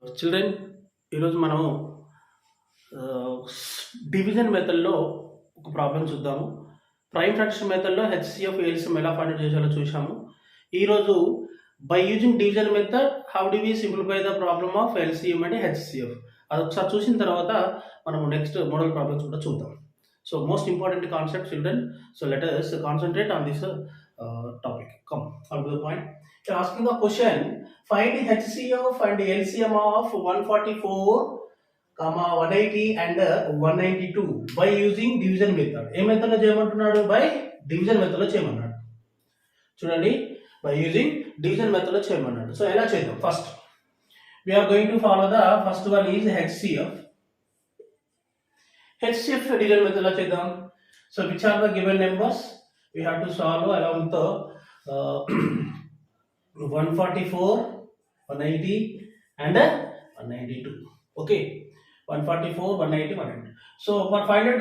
Children ఈరోజు మనము division మెథడ్లో ఒక ప్రాబ్లం చూద్దాము. ప్రైమ్ ఫ్రాక్షన్ మెథడ్లో హెచ్సిఎఫ్ ఎల్సిఎం ఎలా ఫైండ్ చేయాలో చూసాము. ఈరోజు by using division method how do we simplify the problem of LCM and HCF అది ఒకసారి చూసిన తర్వాత మనము నెక్స్ట్ మోడల్ ప్రాబ్లమ్స్ కూడా చూద్దాం. So most important concept children. So let us concentrate on this topic. Come on to the point. You're asking the question, find HCF and LCM of 144, 180 and 192 by using division method. A method లో చేయమంటున్నాడు? By division method లో చేయమన్నాడు. చూడండి, by using division method లో చేయమన్నాడు. So ఎలా చేద్దాం? First we are going to follow the first one is HCF. HCF division method lo cheddam. So which are the given numbers? We have to solve along with the 144, 180 and 192. Okay, 144, 180, 190. So for finding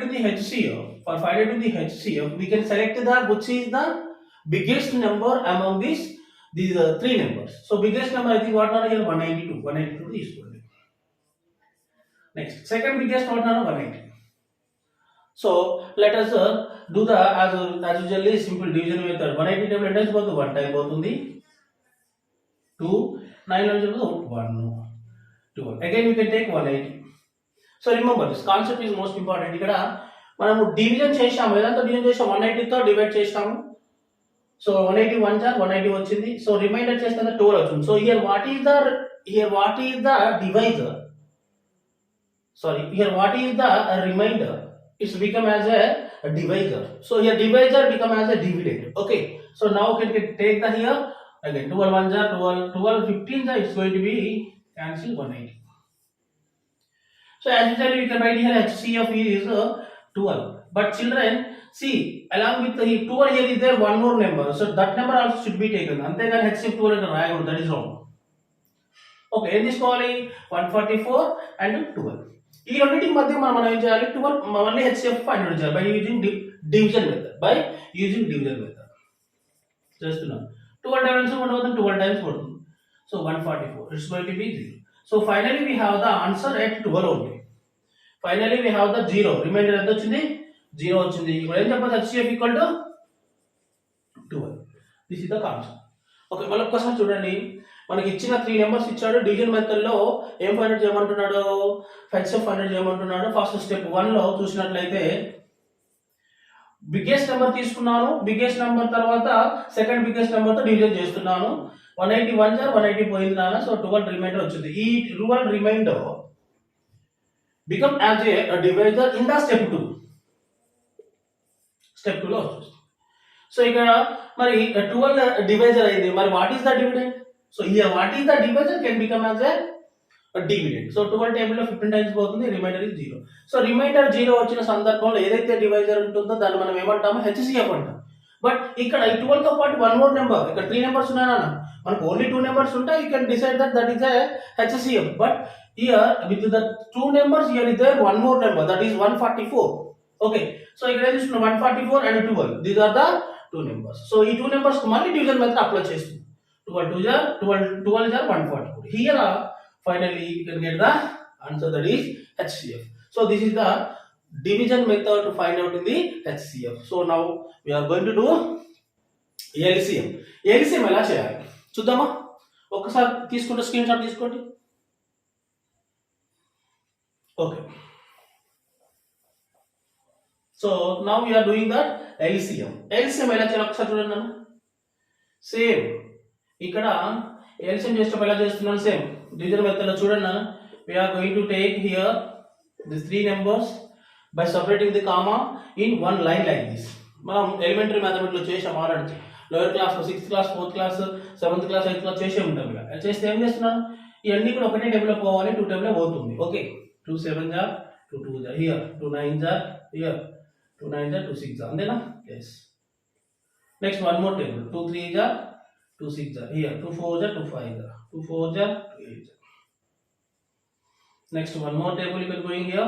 the HCF, we can select the which is the biggest number among these three numbers. So biggest number I think what are here? 192 is good. Next, second biggest what are 180. So let us do the as usually simple division method. 180 table enters both one time both on the 2 9 1 2. Again we can take 180. So remember this concept is most important. ఇక్కడ మనము division చేశాము. ఏదంతా division చేసాం? 180 తో divide చేసాము. So 180 1 jar 180 వచ్చింది. So remainder చేస్తే 12 వచ్చింది. So here what is the divisor? Sorry, here what is the remainder? It's become as a divisor. So here divisor become as a dividend. Okay, so now can take the here again 12 1 jar 12 15 jar, it's going to be cancel 180. So as usual you can write here HCF is 12. But children see, along with the 12 here is there one more number, so that number also should be taken. Antegan HCF 12 and రాయకూడదు, that is wrong. Okay, in this calling 144 and 12. ఈ రెండింటి మధ్య మనం ఏం చేయాలి? 12 మళ్ళీ HCF find out చేయాలి by using division method. చేస్తున్నాం. 12 టైమ్స్ పడుతుంది, 12 టైమ్స్ పడుతుంది. So 144 it's going to be 0. So finally we have the answer at 12 only. Finally we have the 0. Reminder ఎంత వచ్చింది? 0 వచ్చింది. ఇప్పుడు ఏం చెప్పొచ్చు? HCF equal to 12. This is the concept. Okay, మళ్ళీ ఒక్కసారి చూడండి. మనకి ఇచ్చిన 3 నెంబర్స్ ఇచ్చాడు. డివిజన్ మెథడ్ లో ఏం ఫైండ్ అవుట్ చేయమంటున్నాడు? హెచ్సిఎఫ్ ఫైండ్ అవుట్ చేయమంటున్నాడు. ఫస్ట్ స్టెప్ 1 లో చూసినట్లయితే బిగ్గెస్ట్ నెంబర్ తీసుకున్నాను. బిగ్గెస్ట్ నెంబర్ తర్వాత సెకండ్ బిగ్గెస్ట్ నెంబర్ తో డివిజన్ చేస్తున్నాను. 180 1 జార్ 180 పోయింది నాన్న. సో 12 రిమైండర్ వచ్చింది. ఈ 12 reminder become as a divisor in the step 2. Step 2 లో వస్తుంది. సో ఇక్కడ మరి 12 డివైజర్ అయింది. మరి what is the dividend? So here what is the divisor can become as a dividend. So 12 table లో 15 టైమ్స్ పోతుంది, రిమైండర్ ఇస్ 0. సో రిమైండర్ 0 వచ్చిన సందర్భంలో ఏదైతే డివైజర్ ఉంటుందో దాన్ని మనం ఏమంటాము? హెచ్సిఎఫ్ అంటాం. బట్ ఇక్కడ ఈ 12 తో పాటు వన్ మోర్ నెంబర్, ఇక్కడ 3 నెంబర్స్ ఉన్నాయన్న. మనకు ఓన్లీ 2 నెంబర్స్ ఉంటాయి. You can decide that is a HCF. But here with the 2 numbers here is there one more number, that is 144. Okay, so ఇక్కడ ఏం చూస్తున్నాం? 144 అండ్ 12 these are the 2 numbers. So ఈ 2 numbers మళ్ళీ division method apply చేస్తుంది. 12 jar 144. Here finally you can get the answer, that is HCF. So this is the division method to find out in the HCF. So now we are going to do LCM. LCM ఎలా చేయాలి చూద్దామా? ఒకసారి తీసుకుంటే screen shot తీసుకోండి. Okay, so now we are doing that LCM. LCM ఎలా చేయాలి ఒకసారి చూడండి అన్న. సేమ్ ఇక్కడ ఎల్సిఎం చేసేటప్పుడు ఎలా చేస్తున్నాను? సేమ్ డివిజన్ మెథడ్ లో చూడండి. we are going to take here these 3 numbers by separating the comma in one line like this. మనం ఎలిమెంటరీ మ్యాథమెటిక్స్ లో చేసాం ఆల్రెడీ. లోయర్ క్లాస్ లో 6th class 4th class 7th class 8th class చేసే ఉంటాం. ఇలా చేస్తే ఏం చేస్తున్నాను? ఇవన్నీ కూడా ఒకటే టేబుల్ లో పోవాలి, 2 టేబుల్ లో పోతుంది. Okay, 2 7 jar 2 2 jar here 2 9 jar here 2 9 jar 2 6 jar, అంతేనా? yes. Next one more table 2 3 jar 2 6 jar here, 2 4 jar 2 5 jar 2 4 jar 2 8 jar. Next one more table you can going here,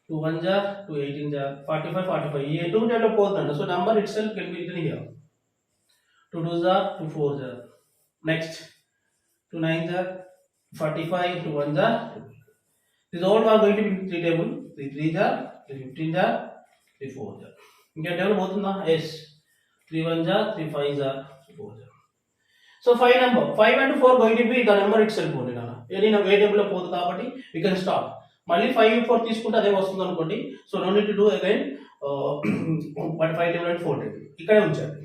2 1 jar 2 18 jar 45 45. ये 2 table పోతుందండి. So number itself can be written here. 2 2 jar 2 4 jar. Next 2 9 jar 45 to 1 are 2. These all are going to be in 3 table. 3 3 are 3 15 are 3 4 are. Inga table పోతుందా? Yes. 3 1 are 3 5 are 4 are. So 5 number 5 and 4 going to be the number itself only nana. Any na A table లో పోదు కాబట్టి we can stop. మళ్ళీ 5 4 తీసుకుంటే అదే వస్తుంది అనుకోండి. So no need to do again but 5 table and 4 table. ఇక్కడే ఉంచండి.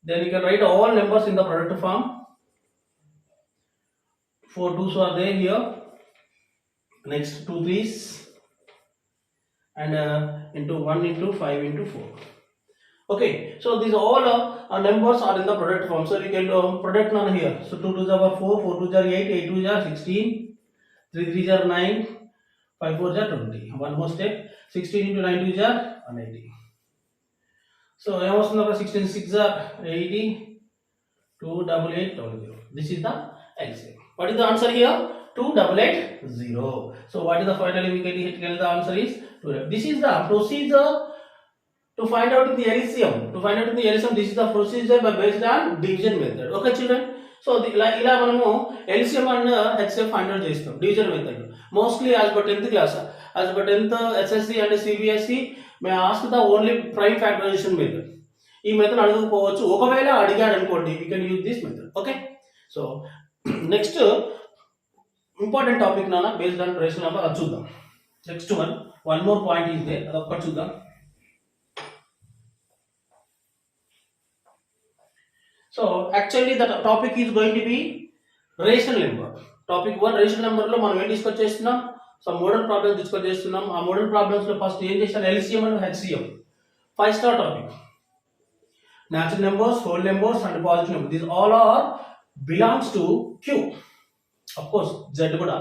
Then you can write all numbers in the product form. 4 2s are there here. Next 2 3s and into 1 into 5 into 4. Okay, so these all numbers are in the product form. So you can product none here. So 2 2s are 4, 4 2s are 8, 8 2s are 16, 3 3s are 9, 5 4s are 20. One more step. 16 into 9 2s are 180. So I was number 16 6 are 80, 2 8 8 0. This is the LCM. What is the answer here? 2880. So what is the finally we get the answer is 2. This is the procedure to find out the LCM. To find out the LCM, this is the procedure based on division method. Okay, children. So ఇలా మనము LCM and HCF find out చేస్తాం division method. Mostly as per 10th class, as per 10th SSC and CBSE may ask the only prime factorization method. ఈ method అడగకపోవచ్చు. ఒకవేళ అడిగాడు అనుకోండి, we can use this method. Okay. So next important topic నానా based on rational number అది చూద్దాం. Next one more point is there. అదొక్కటి చూద్దాం. So actually the topic is going to be rational number. Topic 1 rational number లో మనం ఏం discuss చేస్తున్నాం? some model problems discuss చేస్తున్నాం. ఆ model problems లో ఫస్ట్ ఏం చేశాను? LCM and HCM. 5 star topic. Natural numbers, whole numbers and positive numbers. These all are belongs to Q. Of course Z కూడా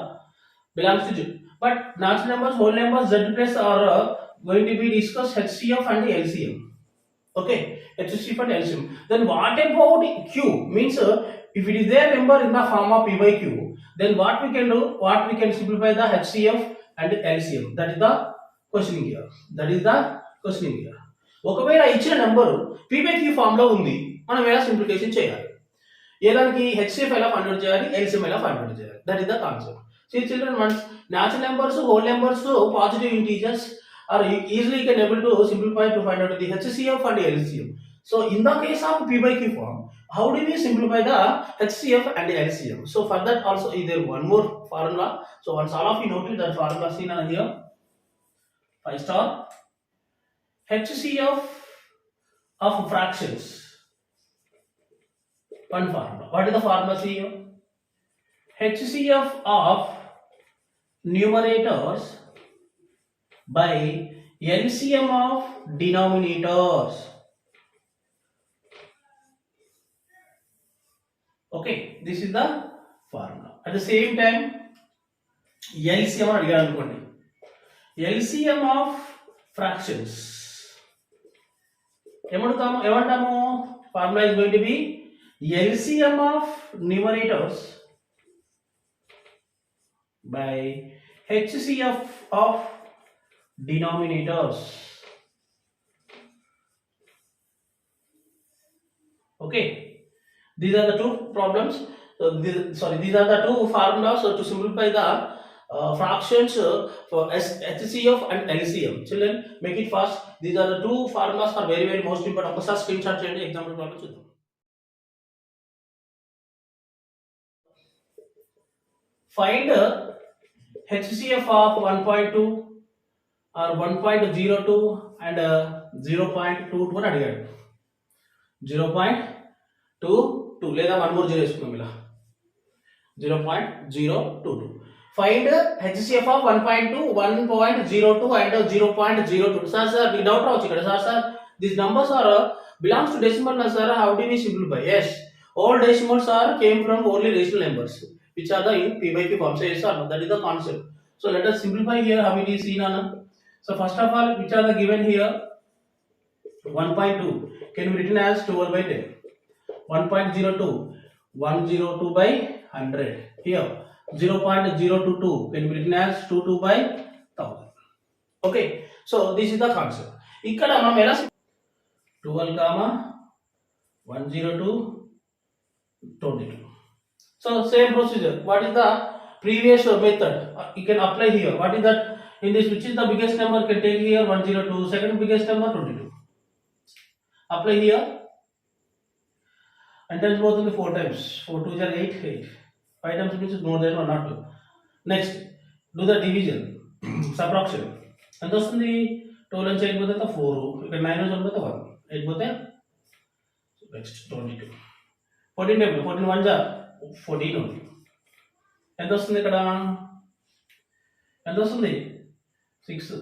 belongs to Z. But natural numbers, whole numbers, Z plus are going to be discussed HCF and LCM. Okay, HCF and LCM. Then what about Q? Means if it is their number in the form of P by Q, then what we can do? What we can simplify the HCF and LCM. That is the questioning here. That is the questioning here. ఒకవేళ ఇచ్చిన నెంబర్ P by Q form లో ఉంది, మనం ఎలా simplification చేయాలి? ఏదానికి HCF ఎలా ఫైండ్ అవుట్ చేయాలి, LCM ఎలా ఫైండ్ అవుట్ చేయాలి? That is the concept. See children, once natural numbers, whole numbers, positive integers are easily can able to simplify to find out the HCF and LCM. So in the case of P by Q form, how do we simplify the HCF and LCM? So for that also is there one more formula. So once all of you notice that formula seen on here, 5 star HCF of fractions. One formula. What is the formula here? HCF of numerators by LCM of denominators. Okay, this is the formula. At the same time, LCM అడిగాడు అనుకోండి, LCM of fractions ఏమంటాము? Formula is going to be LCM of numerators by HCF of denominators. Okay, these are the two problems. So these are the two formulas to simplify the fractions for HCF and LCM. Children, make it fast. These are the two formulas are very very most important. ఒకసారి screen shot చేయండి, example problem చూద్దాం. Find HCF of 1.2 or 1.02 and 0.22 అని అడిగాడు. 0.22 లేదా 1 more 0 వేసుకుందాం ఇలా. 0.022. Find HCF of 1.2, 1.02 and 0.02. Sir, me doubt రావచ్చు ఇక్కడ. Sir, these numbers are belongs to decimal numbers. Sir, how do we simplify? Yes, all decimals are came from only rational numbers, which are the in P by Q form. So yes or no, that is the concept. So let us simplify here how it is seen on. So first of all, which are the given here? 1.2 can be written as 12 by 10. 1.02 102 by 100. Here 0.022 can be written as 22 by 1000. Okay, so this is the concept. ఇక్కడ మనం ఎలా 12 102 22. So same procedure. What is the previous method? You can apply here. What is that? In this, which is the biggest number? Can take here 102. Second biggest number 22. Apply here. And times both in the 4 times. 4 2 is 8. 8. 5 times means more than 1 not 2. Next, do the division. Subtraction. And thus the total change both the 4. You can minus 1 with the 1. 8 both. Next, 22. 14 table. 14 1 jar. 14 only. And thus the kada. And thus the 6.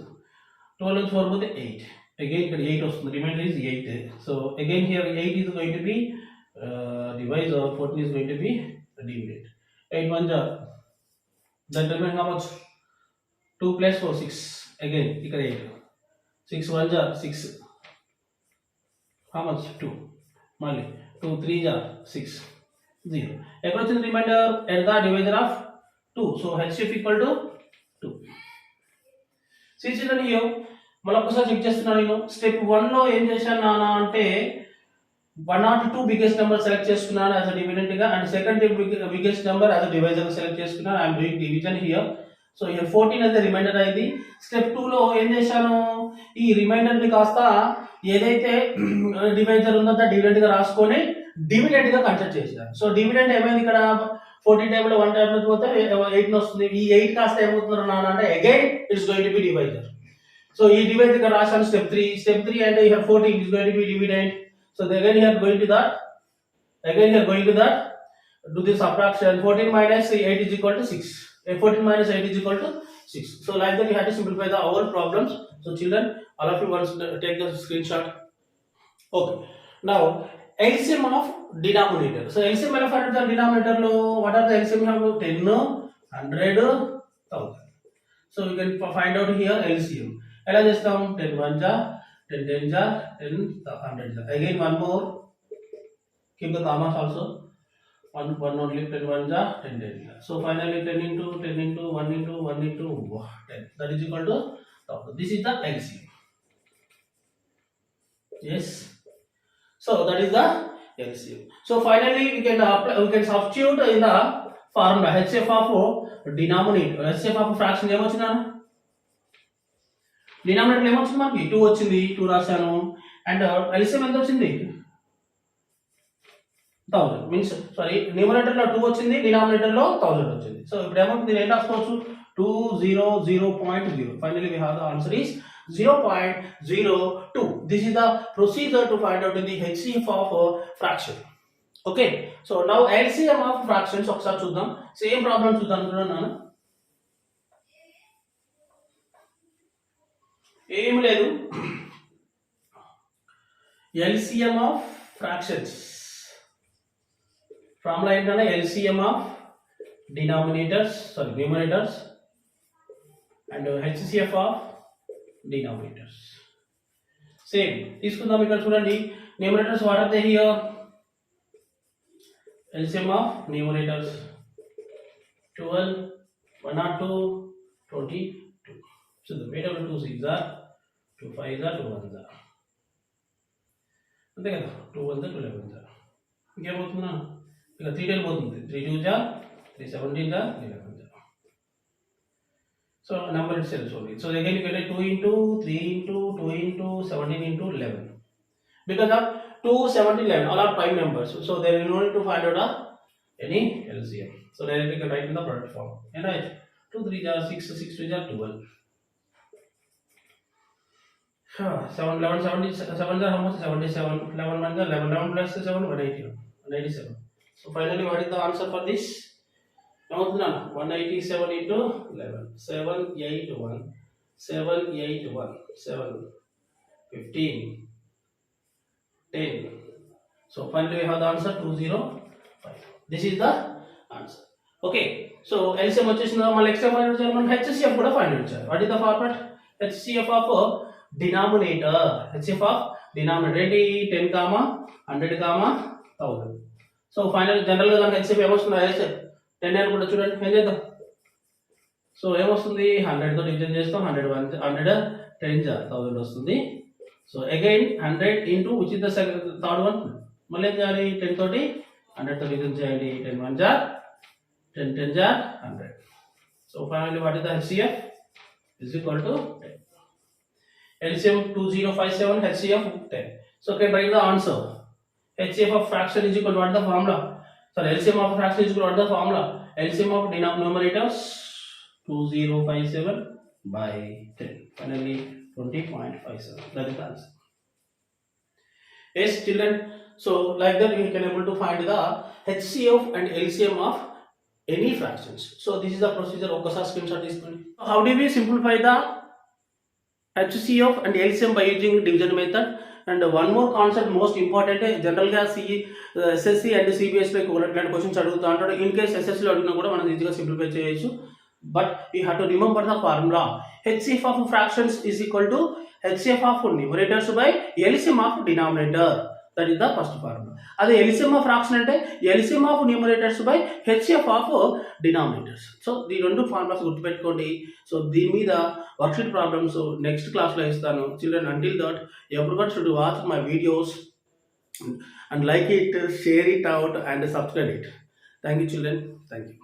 12 and 4 both 8. Again, 8 was the remainder is 8. So again here 8 is going to be divisor, 14 is going to be divided. 8 1 jar. That remains how much? 2 plus 4 6. Again, 8. 6 1 jar 6. How much? 2. Mali 2 3 jar 6. 0. Approaching the remainder at the divisor of 2. So HCF equal to 2. See children here. మళ్ళీ ఒకసారి check చేస్తున్నాను నేను step 1 లో ఏం చేశాను నాన్న అంటే 1 or 2 biggest number select చేసుకున్నాను యాజ్ అ డివిడెంట్ గా and second biggest number as a divisor గా సెలెక్ట్ చేసుకున్నాను I am doing division here so here 14 అనేది రిమైండర్ అయింది స్టెప్ 2 లో ఏం చేశాను ఈ రిమైండర్ ని కాస్త ఏదైతే డివైజర్ ఉందో దాన్ని డివిడెంట్ గా రాసుకొని డివిడెంట్ గా కన్సిడర్ చేశాను సో డివిడెంట్ ఏమైంది ఇక్కడ 14 టైబుల్ 1 టైబుల్ పోతే 8 వస్తుంది ఈ 8 కాస్త ఏమవుతుంది నాన్న అంటే again it's going to B divisor so he divides the ration step 3 and here 14 is going to be dividend so again here going to that do the subtraction 14 minus 8 is equal to 6 14 minus 8 is equal to 6 so like that you have to simplify the our problems so children all of you once take the screenshot okay now LCM of denominator so LCM of the denominator lo what are the LCM have 10 100 1000 so we can find out here LCM ఎలా చేస్తాం 10 1 jar 10 10 jar 10 100 jar again one more keep the commas also one only 10 1 jar 10 10 jar so finally 10 into 1 into 1 into 10 that is equal to 1000 this is the LCM yes so that is the LCM so finally we can substitute in the formula HCF of denominator HCF of fraction ఏమొచ్చిందా denominator ఏమొచ్చింది మనకి 2 వచ్చింది 2 రాశాను and LCM ఎంత వచ్చింది 1000 means sorry numerator లో 2 వచ్చింది denominator లో 1000 వచ్చింది సో ఇప్పుడు ఏమవుతుంది దీన్ని ఏం రాసుకోవచ్చు 200.0 finally we have the answer is 0.02 this is the procedure to find out the HCF of fraction okay so now LCM of fractions ఒకసారి చూద్దాం సేమ్ ప్రాబ్లం చూద్దాం అనుకుంటున్నాను ఏం లేదు LCM ఆఫ్ ఫ్రాక్షన్స్ ఫార్ములా ఏంటంటే LCM of numerators and HCF of denominators same తీసుకుందాం ఇక్కడ చూడండి numerators what are they here LCM of numerators 12 102 22 so the weight of the 2 6 are 2 5 are 2 1 are అంతే కదా 2 1 2 11 are ఇంకేమవుతుందా ఇక 3 10 పోతుంది 3 2 are 3 17 are 11 are so number itself only so again you get 2 into 3 into 2 into 17 into 11 because of 2 17 11 all are prime numbers so there is no need to find out any LCM so directly you can write in the product form and right 2 3 are 6 6 2 are 12 7 11 77 are how much 77 11 1 11 11 plus 7 187 so finally what is the answer for this now 187 into 11 781 7 15 10 so finally we have the answer 205 this is the answer okay so LCM వచ్చేసింది మళ్ళీ extra find out చేయాలి మనం HCF కూడా find out చేయాలి what is the format HCF of denominator HCF of denominator 10 comma 100 comma 1000 so finally general గా HCF ఏమొస్తుంది 10 అనుకుంటా చూడండి ఏం చేద్దాం సో ఏమొస్తుంది 100 తో డివిజన్ చేస్తాం 100 10 jar 1000 వస్తుంది so again 100 into which is the third one మళ్ళీ ఏం చేయాలి 10 తోటి 100 తో డివిజన్ చేయండి 10 1 jar 10 10s are 100. So finally what is the HCF? Is equal to 10. LCM 2057, HCF 10. So can write the answer. HCF of fraction is equal to what the formula? So LCM of fraction is equal to what the formula? LCM of denominators 2057 by 10. Finally 20.57. That is the answer. Yes, children. So like that we can able to find the HCF and LCM of any fractions. So this is the procedure. Okasa screenshot is. How do we simplify the HCF and LCM by using division method? And one more concept most important, general గా SSC and CBS లో ఇలాంటి questions అడుగుతా అంటాడు. In case SSC లో అడిగినా కూడా మనం ఈజీగా సింప్లిఫై చేయొచ్చు. But we have to remember the formula. HCF of fractions is equal to HCF of numerators by LCM of denominator. That is the first formula. అదే LCM of fraction అంటే LCM of numerators by HCF of denominators. So ఈ రెండు formulas గుర్తుపెట్టుకోండి. So దీని మీద worksheet problems next క్లాస్లో ఇస్తాను. Children until that everyone should watch my videos and like it, share it out and subscribe it. Thank you children. Thank you.